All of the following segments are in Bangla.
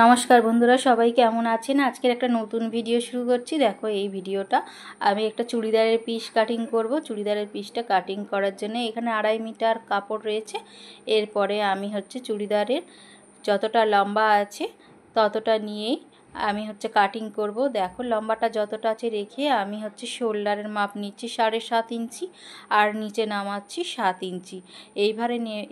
নমস্কার বন্ধুরা, সবাই কেমন আছেন? আজকের একটা নতুন ভিডিও শুরু করছি। দেখো, এই ভিডিওটা আমি একটা চুড়িদারের পিস কাটিং করব। চুড়িদারের পিসটা কাটিং করার জন্য এখানে 2.5 মিটার কাপড় রয়েছে। এরপরে আমি চুড়িদারের যতটা লম্বা আছে ততটা নিয়েই আমি কাটিং করব। দেখো, লম্বাটা যতটা আছে রেখে আমি শোল্ডারের মাপ নিচ্ছি 7.5 ইঞ্চি আর নিচে নামাচ্ছি 7 ইঞ্চি।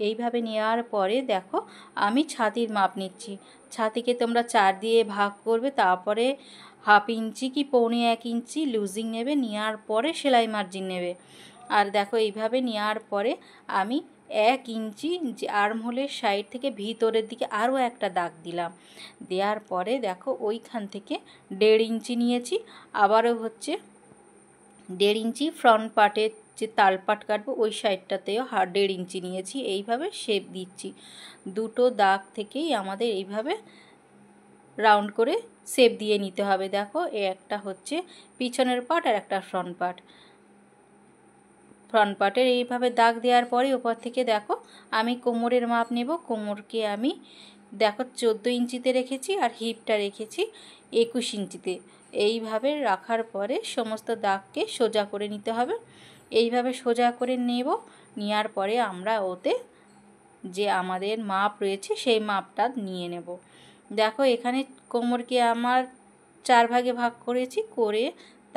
এইভাবে নেওয়ার পরে দেখো আমি ছাতির মাপ নিচ্ছি। ছাতিকে তোমরা 4 দিয়ে ভাগ করবে, তারপরে 1/2 ইঞ্চি কি 1.25 ইঞ্চি লুজিং নেবে, নেওয়ার পরে সেলাই মার্জিন নেবে। আর দেখো, এইভাবে নেওয়ার পরে আমি 1 ইঞ্চি আর্মহোলের সাইড থেকে ভিতরের দিকে আরও একটা দাগ দিলাম। দেওয়ার পরে দেখো ওইখান থেকে 1.5 ইঞ্চি নিয়েছি। আবারও 1.5 ইঞ্চি ফ্রন্ট পার্টের যে তালপাট কাটবো ওই সাইডটাতেও 1.5 ইঞ্চি নিয়েছি। এইভাবে শেপ দিচ্ছি। দুটো দাগ থেকেই আমাদের এইভাবে রাউন্ড করে শেপ দিয়ে নিতে হবে। দেখো, একটা পিছনের পার্ট আর একটা ফ্রন্ট পার্টের এইভাবে দাগ দেওয়ার পরে উপর থেকে দেখো আমি কোমরের মাপ নেব। কোমরকে আমি দেখো 14 ইঞ্চিতে রেখেছি আর হিপটা রেখেছি 21 ইঞ্চিতে। এইভাবে রাখার পরে সমস্ত দাগকে সোজা করে নিতে হবে। এইভাবে সোজা করে নেব। নেওয়ার পরে আমরা ওতে যে আমাদের মাপ রয়েছে সেই মাপটা নিয়ে নেব। দেখো, এখানে কোমরকে আমার 4 ভাগে ভাগ করেছি, করে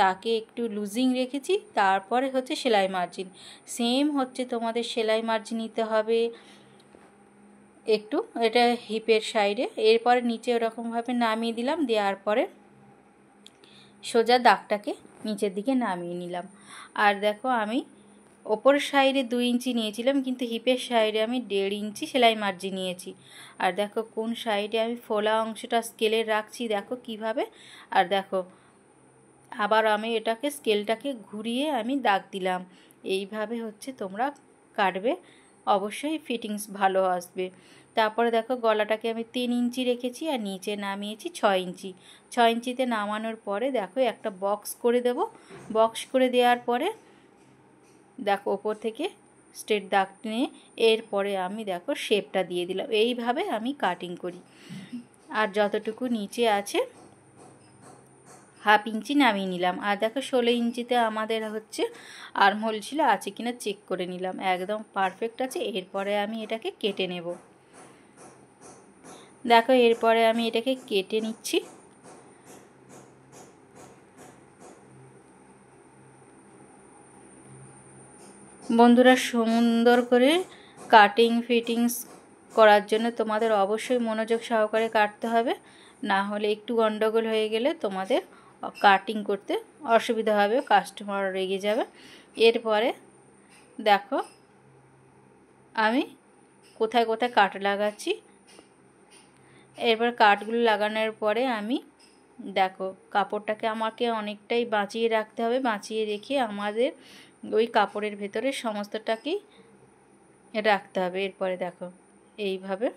তাকে একটু লুজিং রেখেছি। তারপরে সেলাই মার্জিন। সেম তোমাদের সেলাই মার্জিন নিতে হবে একটু, এটা হিপের সাইডে। এরপরে নিচে ওরকমভাবে নামিয়ে দিলাম। দেওয়ার পরে সোজা দাগটাকে নিচের দিকে নামিয়ে নিলাম। আর দেখো, আমি ওপরের সাইডে 2 ইঞ্চি নিয়েছিলাম, কিন্তু হিপের সাইডে আমি 1.5 ইঞ্চি সেলাই মার্জিন নিয়েছি। আর দেখো কোন সাইডে আমি ফোলা অংশটা স্কেলে রাখছি, দেখো কিভাবে। আর দেখো, আবার আমি এটাকে স্কেলটাকে ঘুরিয়ে আমি দাগ দিলাম। এইভাবে তোমরা কাটবে, অবশ্যই ফিটিংস ভালো আসবে। তারপরে দেখো, গলাটাকে আমি 3 ইঞ্চি রেখেছি আর নিচে নামিয়েছি 6 ইঞ্চি। 6 ইঞ্চিতে নামানোর পরে দেখো একটা বক্স করে দেব। বক্স করে দেওয়ার পরে দেখো ওপর থেকে স্ট্রেট দাগ নিয়ে এরপরে আমি দেখো শেপটা দিয়ে দিলাম। এইভাবে আমি কাটিং করি। আর যতটুকু নিচে আছে 1/2 ইঞ্চি নামিয়ে নিলাম। আর দেখো 16 ইঞ্চিতে আমাদের আর্মহোল ছিল, আছে কিনা চেক করে নিলাম, একদম পারফেক্ট আছে। এরপরে আমি এটাকে কেটে নেব। দেখো, এরপরে আমি এটাকে কেটে নিচ্ছি। বন্ধুরা, সুন্দর করে কাটিং ফিটিংস করার জন্য তোমাদের অবশ্যই মনোযোগ সহকারে কাটতে হবে, না হলে একটু গন্ডগোল হয়ে গেলে তোমাদের কাটিং করতে অসুবিধা হবে, কাস্টমার রেগে যাবে। এরপরে দেখো আমি কোথায় কোথায় কাট লাগাচ্ছি। এরপর কাটগুলো লাগানোর পরে আমি দেখো কাপড়টাকে আমাকে অনেকটাই বাঁচিয়ে রাখতে হবে। বাঁচিয়ে রেখে আমাদের ওই কাপড়ের ভেতরে সমস্তটাকেই রাখতে হবে। এরপরে দেখো এইভাবে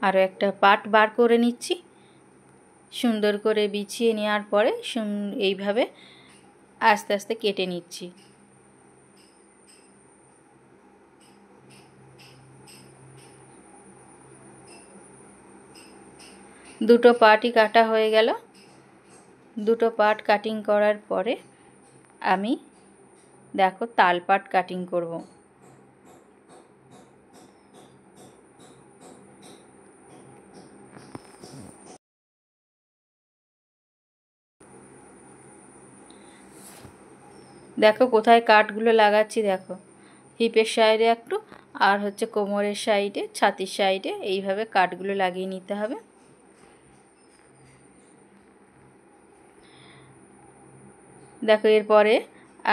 আরও একটা পার্ট বার করে নিচ্ছি। সুন্দর করে বিছিয়ে নেওয়ার পরে এইভাবে আস্তে আস্তে কেটে নিচ্ছি। দুটো পার্টই কাটা হয়ে গেল। দুটো পার্ট কাটিং করার পরে আমি দেখো তালপাট কাটিং করব। দেখো কোথায় কাটগুলো লাগাচ্ছি, দেখো হিপের সাইডে একটু আর কোমরের সাইডে, ছাতির সাইডে, এইভাবে কাটগুলো লাগিয়ে নিতে হবে। দেখো, এরপরে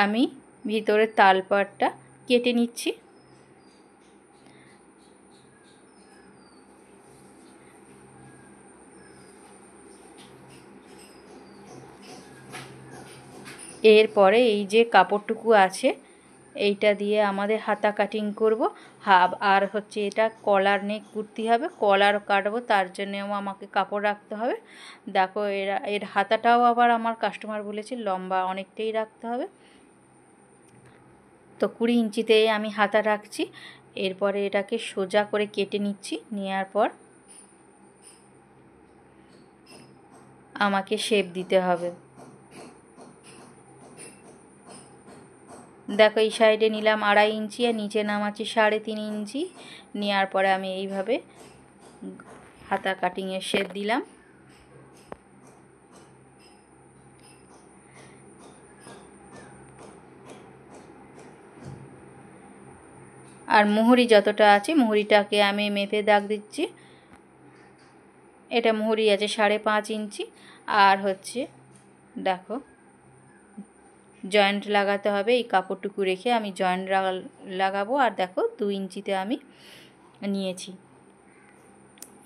আমি ভিতরের তালপাটটা কেটে নিচ্ছি। এরপরে এই যে কাপড়টুকু আছে এইটা দিয়ে আমাদের হাতা কাটিং করব। আর এটা কলার নেক কুর্তি হবে, কলার কাটবো, তার জন্যও আমাকে কাপড় রাখতে হবে। দেখো এর হাতাটাও আবার আমার কাস্টমার বলেছে লম্বা অনেকটাই রাখতে হবে, তো 20 ইঞ্চিতে আমি হাতা রাখছি। এরপরে এটাকে সোজা করে কেটে নিচ্ছি। নেওয়ার পর আমাকে শেপ দিতে হবে। দেখো এই সাইডে নিলাম 2.5 ইঞ্চি আর নিচে নামাচ্ছি 3.5 ইঞ্চি। নেওয়ার পরে আমি এইভাবে হাতা কাটিংয়ের শেপ দিলাম। আর মুহুরি যতটা আছে মুহুরিটাকে আমি মেপে দাগ দিচ্ছি। এটা মুহুরি আছে 5.5 ইঞ্চি। আর হচ্ছে দেখো জয়েন্ট লাগাতে হবে, এই কাপড়টুকু রেখে আমি জয়েন্ট লাগাবো। আর দেখো 2 ইঞ্চিতে আমি নিয়েছি।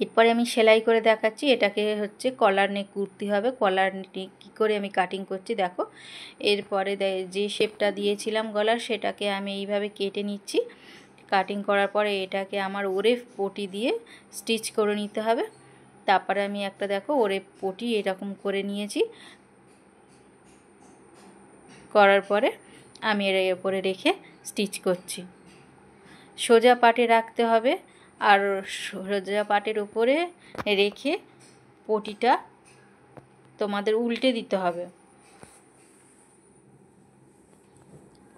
এরপরে আমি সেলাই করে দেখাচ্ছি। এটাকে হচ্ছে কলার নেক করতে হবে। কলার নেক কী করে আমি কাটিং করছি দেখো। এরপরে যে শেপটা দিয়েছিলাম গলার সেটাকে আমি এইভাবে কেটে নিচ্ছি। কাটিং করার পরে এটাকে আমার ওরে পটি দিয়ে স্টিচ করে নিতে হবে। তারপরে আমি একটা দেখো ওরে পটি এরকম করে নিয়েছি। করার পরে আমি এর উপরে রেখে স্টিচ করছি। সোজা পাটে রাখতে হবে আর সোজা পাটের উপরে রেখে পটিটা তোমাদের উল্টে দিতে হবে।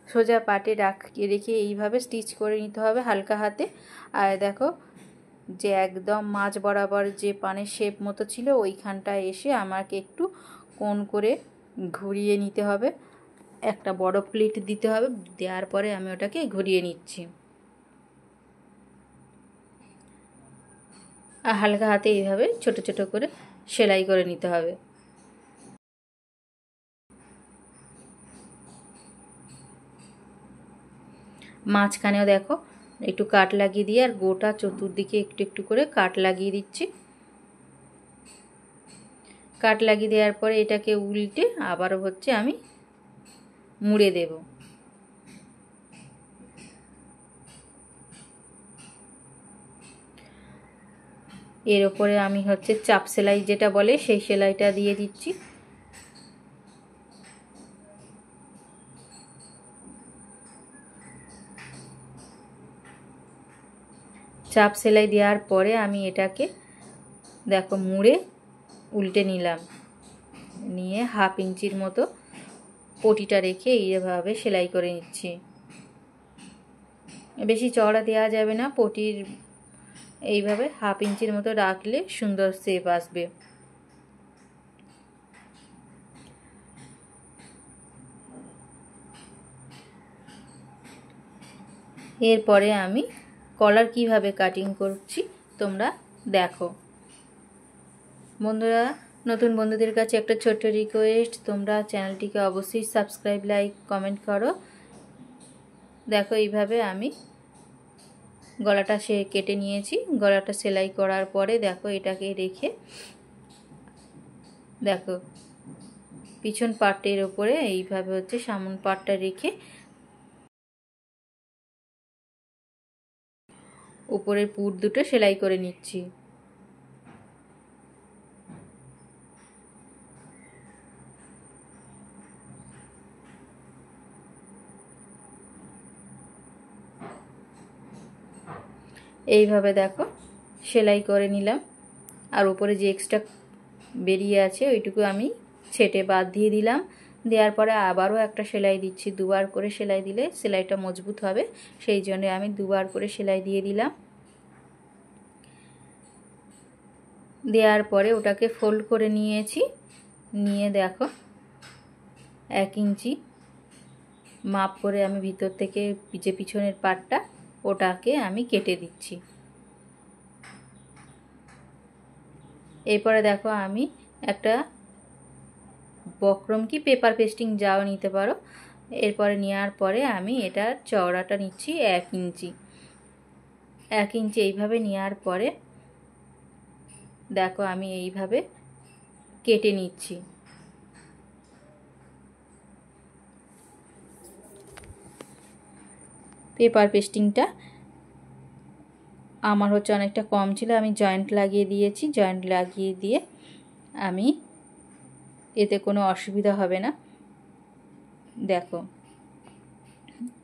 সোজা পাটে রেখে এইভাবে স্টিচ করে নিতে হবে হালকা হাতে। আর দেখো যে একদম মাঝ বরাবর যে পানের শেপ মতো ছিল ওইখানটায় এসে আমাকে একটু কোণ করে ঘুরিয়ে নিতে হবে। একটা বড় প্লেট দিতে হবে। দেওয়ার পরে আমি ওটাকে ঘুরিয়ে নিচ্ছি। আর হালকা হাতে এইভাবে ছোট ছোট করে সেলাই করে নিতে হবে। মাঝখানেও দেখো একটু কাট লাগিয়ে দিয়ে আর গোটা চতুর্দিকে একটু একটু করে কাট লাগিয়ে দিচ্ছি। কাট লাগিয়ে দেওয়ার পরে এটাকে উল্টে আবারও হচ্ছে আমি মুড়ে দেব। এর ওপরে আমি হচ্ছে চাপ সেলাই যেটা বলে সেই সেলাইটা দিয়ে দিচ্ছি। চাপ সেলাই দেওয়ার পরে আমি এটাকে দেখো মুড়ে উল্টে নিলাম। নিয়ে 1/2 ইঞ্চির মতো পটিটা রেখে এইভাবে সেলাই করে নিচ্ছি। বেশি চওড়া দেওয়া যাবে না, পটির এইভাবে 1/2 ইঞ্চির মতো রাখলে সুন্দর শেপ আসবে। এরপরে আমি কলার কিভাবে কাটিং করছি তোমরা দেখো। বন্ধুরা, নতুন বন্ধুদের কাছে একটা ছোট্ট রিকোয়েস্ট, তোমরা চ্যানেলটিকে অবশ্যই সাবস্ক্রাইব লাইক কমেন্ট করো। দেখো এইভাবে আমি গলাটা কেটে নিয়েছি। গলাটা সেলাই করার পরে দেখো এটাকে রেখে দেখো পিছন পার্টের ওপরে এইভাবে হচ্ছে সামন পার্টটা রেখে উপরের পুট দুটো সেলাই করে নিচ্ছি। এইভাবে দেখো সেলাই করে নিলাম। আর উপরে যে এক্সট্রা বেরিয়ে আছে ওইটুকু আমি ছেটে বাদ দিয়ে দিলাম। দেওয়ার পরে আবারও একটা সেলাই দিচ্ছি। দুবার করে সেলাই দিলে সেলাইটা মজবুত হবে, সেই জন্য আমি দুবার করে সেলাই দিয়ে দিলাম। দেওয়ার পরে ওটাকে ফোল্ড করে নিয়েছি। নিয়ে দেখো 1 ইঞ্চি মাপ করে আমি ভিতর থেকে যে পিছনের পাটটা ওটাকে আমি কেটে দিচ্ছি। এরপরে দেখো আমি একটা বক্রম কি পেপার পেস্টিং যাও নিতে পারো। এরপরে নেওয়ার পরে আমি এটার চওড়াটা নিচ্ছি 1 ইঞ্চি। 1 ইঞ্চি এইভাবে নেওয়ার পরে দেখো আমি এইভাবে কেটে নিচ্ছি। পেপার পেস্টিংটা আমার হচ্ছে অনেকটা কম ছিল, আমি জয়েন্ট লাগিয়ে দিয়েছি। জয়েন্ট লাগিয়ে দিয়ে আমি এতে কোনো অসুবিধা হবে না। দেখো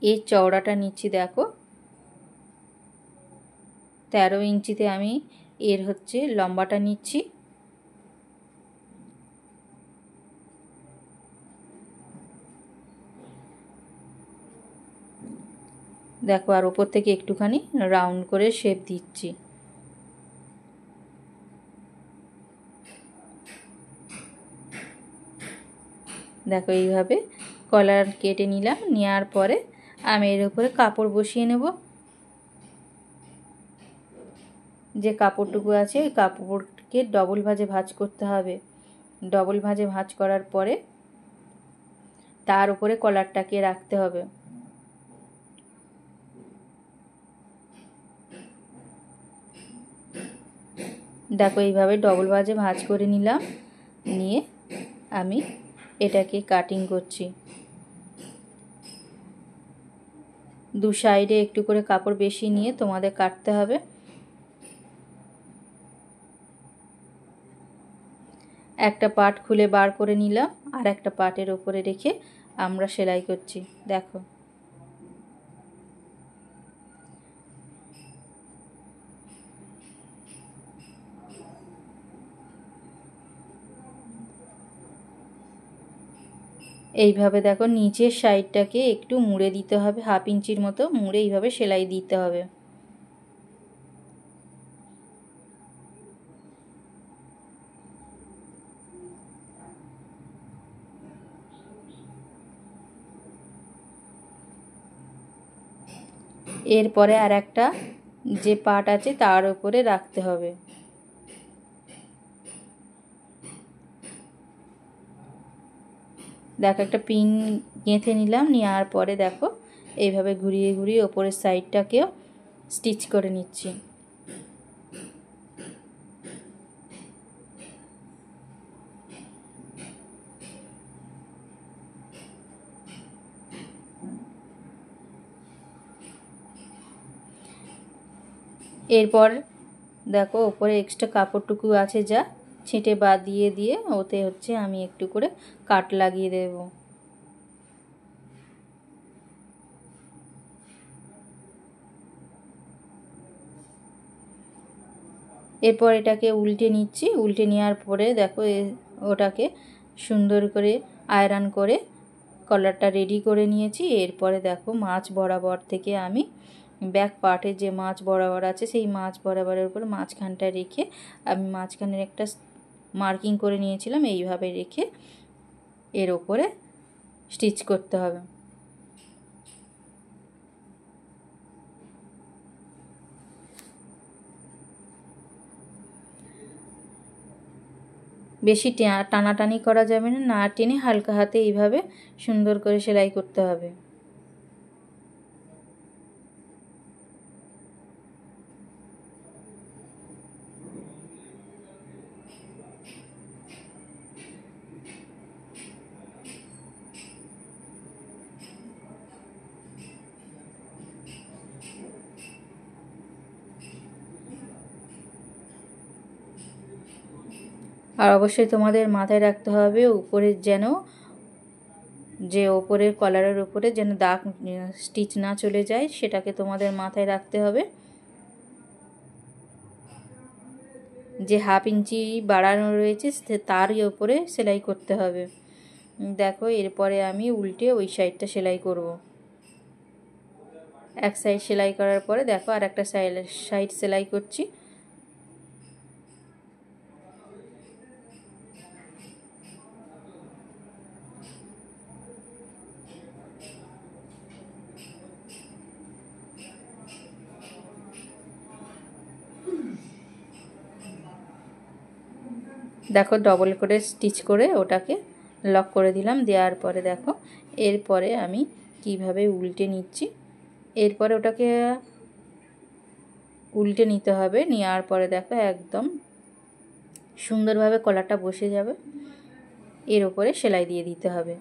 এই চওড়াটা নিচ্ছি। দেখো 13 ইঞ্চিতে আমি এর হচ্ছে লম্বাটা নিচ্ছি। দেখো আর উপর থেকে একটুখানি রাউন্ড করে শেপ দিচ্ছি। দেখো এইভাবে কলার কেটে নিলাম। নেওয়ার পরে আমি এর উপরে কাপড় বসিয়ে নেব। যে কাপড়টুকু আছে ওই কাপড়কে ডবল ভাঁজে ভাঁজ করতে হবে। ডবল ভাঁজে ভাঁজ করার পরে তার উপরে কলারটাকে রাখতে হবে। দেখো এইভাবে ডবল ভাঁজে ভাঁজ করে নিলাম। নিয়ে আমি এটাকে কাটিং করছি। দু সাইডে একটু করে কাপড় বেশি নিয়ে তোমাদের কাটতে হবে। একটা পার্ট খুলে বার করে নিলাম, আর একটা পার্টের ওপরে রেখে আমরা সেলাই করছি। দেখো এইভাবে দেখো নিচের সাইডটাকে একটু মুড়ে দিতে হবে, 1/2 ইঞ্চির মতো মুড়ে এইভাবে সেলাই দিতে হবে। এরপরে আর একটা যে পার্ট আছে তার উপরে রাখতে হবে। দেখো একটা পিন গেঁথে নিলাম। নেওয়ার পরে দেখো এইভাবে ঘুরিয়ে ঘুরিয়ে ওপরের সাইডটাকেও স্টিচ করে নিচ্ছি। এরপর দেখো ওপরে এক্সট্রা কাপড়টুকু আছে যা ছিটে বাদ দিয়ে দিয়ে ওতে হচ্ছে আমি একটু করে কাট লাগিয়ে দেব। এরপর এটাকে উল্টে নিচ্ছি। উল্টে নেওয়ার পরে দেখো ওটাকে সুন্দর করে আয়রন করে কলারটা রেডি করে নিয়েছি। এরপরে দেখো মাছ বরাবর থেকে আমি ব্যাক পার্টে যে মাছ বরাবর আছে সেই মাছ বরাবরের উপর মাঝখানটা রেখে আমি মাঝখানের একটা মার্কিং করে নিয়েছিলাম। এইভাবে রেখে এর ওপরে স্টিচ করতে হবে। বেশি টানাটানি করা যাবে না, না টেনে হালকা হাতে এইভাবে সুন্দর করে সেলাই করতে হবে। আর অবশ্যই তোমাদের মাথায় রাখতে হবে উপরের যেন যে ওপরের কলারের উপরে যেন দাগ স্টিচ না চলে যায়, সেটাকে তোমাদের মাথায় রাখতে হবে। যে 1/2 ইঞ্চি বাড়ানো রয়েছে তারই ওপরে সেলাই করতে হবে। দেখো এরপরে আমি উল্টে ওই সাইডটা সেলাই করব। এক সাইড সেলাই করার পরে দেখো আর একটা সাইড সেলাই করছি। দেখো ডবল করে স্টিচ করে ওটাকে লক করে দিলাম। দেওয়ার পরে দেখো এরপরে আমি কিভাবে উল্টে নিচ্ছি। এরপরে ওটাকে উল্টে নিতে হবে। নেওয়ার পরে দেখো একদম সুন্দরভাবে কলারটা বসে যাবে। এর উপরে সেলাই দিয়ে দিতে হবে।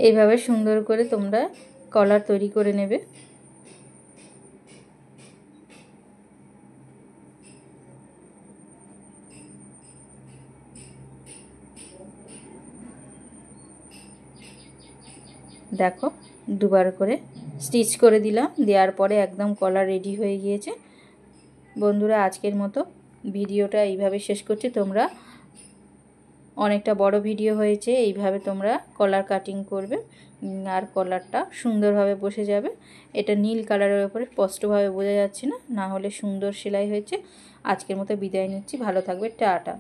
এইভাবে সুন্দর করে তোমরা কলার তৈরি করে নেবে। দেখো দুবার করে স্টিচ করে দিলাম, দেওয়ার পরে একদম কলার রেডি হয়ে গিয়েছে। বন্ধুরা আজকের মতো ভিডিওটা এইভাবে শেষ করছি। তোমরা অনেকটা বড় ভিডিও হয়েছে, এইভাবে তোমরা কলার কাটিং করবে আর কলারটা সুন্দরভাবে বসে যাবে। এটা নীল কালারের উপরে স্পষ্টভাবে বোঝা যাচ্ছে না, না হলে সুন্দর সেলাই হয়েছে। আজকের মতো বিদায় নিচ্ছি, ভালো থাকবে, টাটা।